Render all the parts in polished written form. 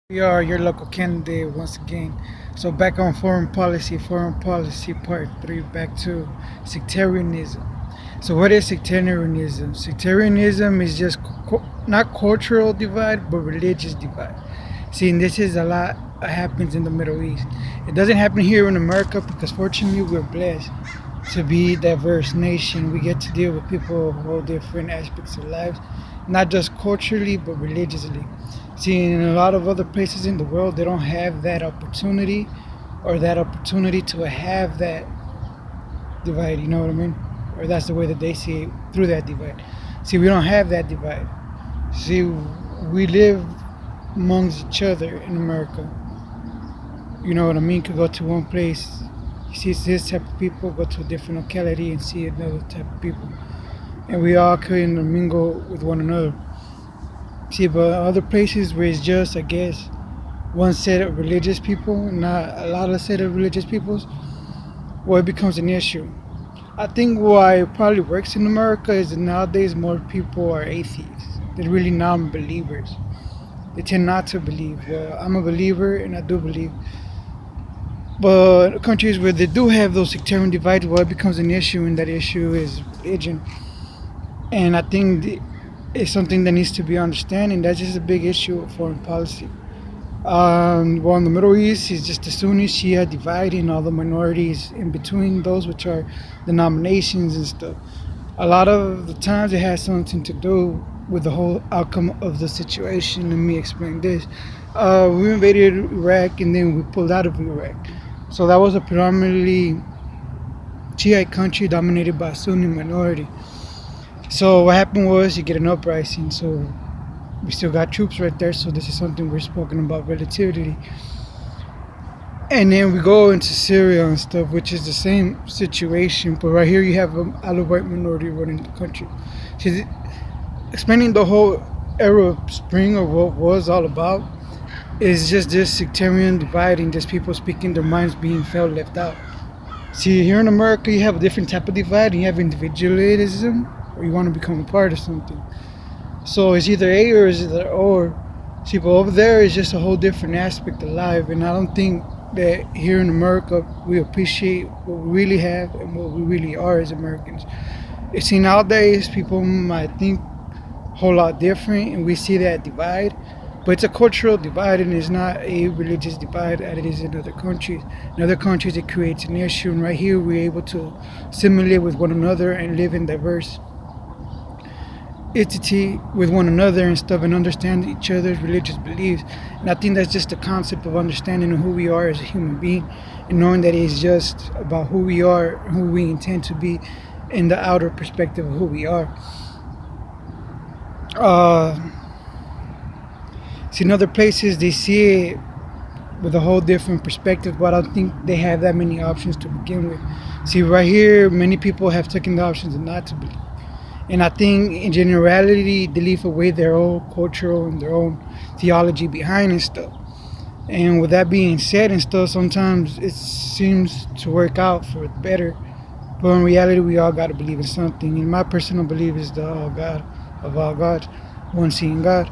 We are your local candidate once again. So back on foreign policy part three, back to sectarianism. So what is sectarianism? Sectarianism is just not cultural divide, but religious divide. See, and this is a lot that happens in the Middle East. It doesn't happen here in America because fortunately we're blessed to be a diverse nation. We get to deal with people of all different aspects of life, not just culturally but religiously. See, in a lot of other places in the world, they don't have that opportunity or that opportunity to have that divide, you know what I mean? Or that's the way that they see it through that divide. See, we don't have that divide. See, we live amongst each other in America. You know what I mean? Could go to one place, you see this type of people, go to a different locality and see another type of people. And we all can mingle with one another. See, but other places where it's just, I guess, one set of religious people, not a lot of set of religious peoples, well, it becomes an issue. I think why it probably works in America is that nowadays more people are atheists. They're really non-believers. They tend not to believe. Well, I'm a believer and I do believe. But countries where they do have those sectarian divides, well, it becomes an issue, and that issue is religion. And I think it's something that needs to be understood, and that's just a big issue of foreign policy. Well, in the Middle East, it's just the Sunni Shia divide and all the minorities in between those, which are denominations and stuff. A lot of the times it has something to do with the whole outcome of the situation. Let me explain this. We invaded Iraq and then we pulled out of Iraq. So that was a predominantly Shiite country dominated by a Sunni minority. So what happened was you get an uprising. So we still got troops right there. So this is something we're speaking about relativity. And then we go into Syria and stuff, which is the same situation. But right here you have an Alawite minority running the country. So explaining the whole Arab Spring or what was all about is just this sectarian divide and just people speaking their minds being felt left out. See, here in America, you have a different type of divide. You have individualism, or you want to become a part of something. So it's either A or it's either or. See, but over there is just a whole different aspect of life, and I don't think that here in America we appreciate what we really have and what we really are as Americans. You see, nowadays people might think a whole lot different, and we see that divide. But it's a cultural divide, and it's not a religious divide as it is in other countries. In other countries, it creates an issue, and right here, we're able to assimilate with one another and live in diverse entity with one another and stuff, and understand each other's religious beliefs. And I think that's just the concept of understanding who we are as a human being, and knowing that it's just about who we are, who we intend to be, in the outer perspective of who we are. See, in other places, they see it with a whole different perspective, but I don't think they have that many options to begin with. See, right here, many people have taken the options of not to believe. And I think, in generality, they leave away their own cultural and their own theology behind and stuff. And with that being said and stuff, sometimes it seems to work out for the better. But in reality, we all got to believe in something. And my personal belief is the all God of all gods, one seeing God.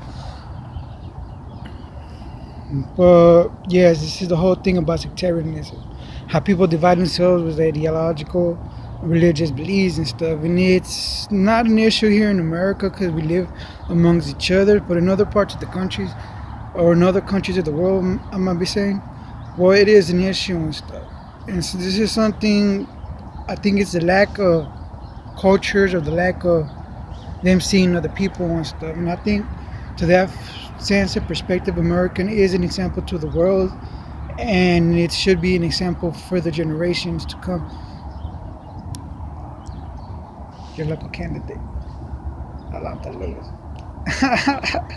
But yes, this is the whole thing about sectarianism. How people divide themselves with ideological, religious beliefs and stuff. And it's not an issue here in America because we live amongst each other. But in other parts of the countries or in other countries of the world, I might be saying, well, it is an issue and stuff. And so this is something, I think it's the lack of cultures or the lack of them seeing other people and stuff. And I think to that sense of perspective, American is an example to the world, and it should be an example for the generations to come. Your local candidate. I love that.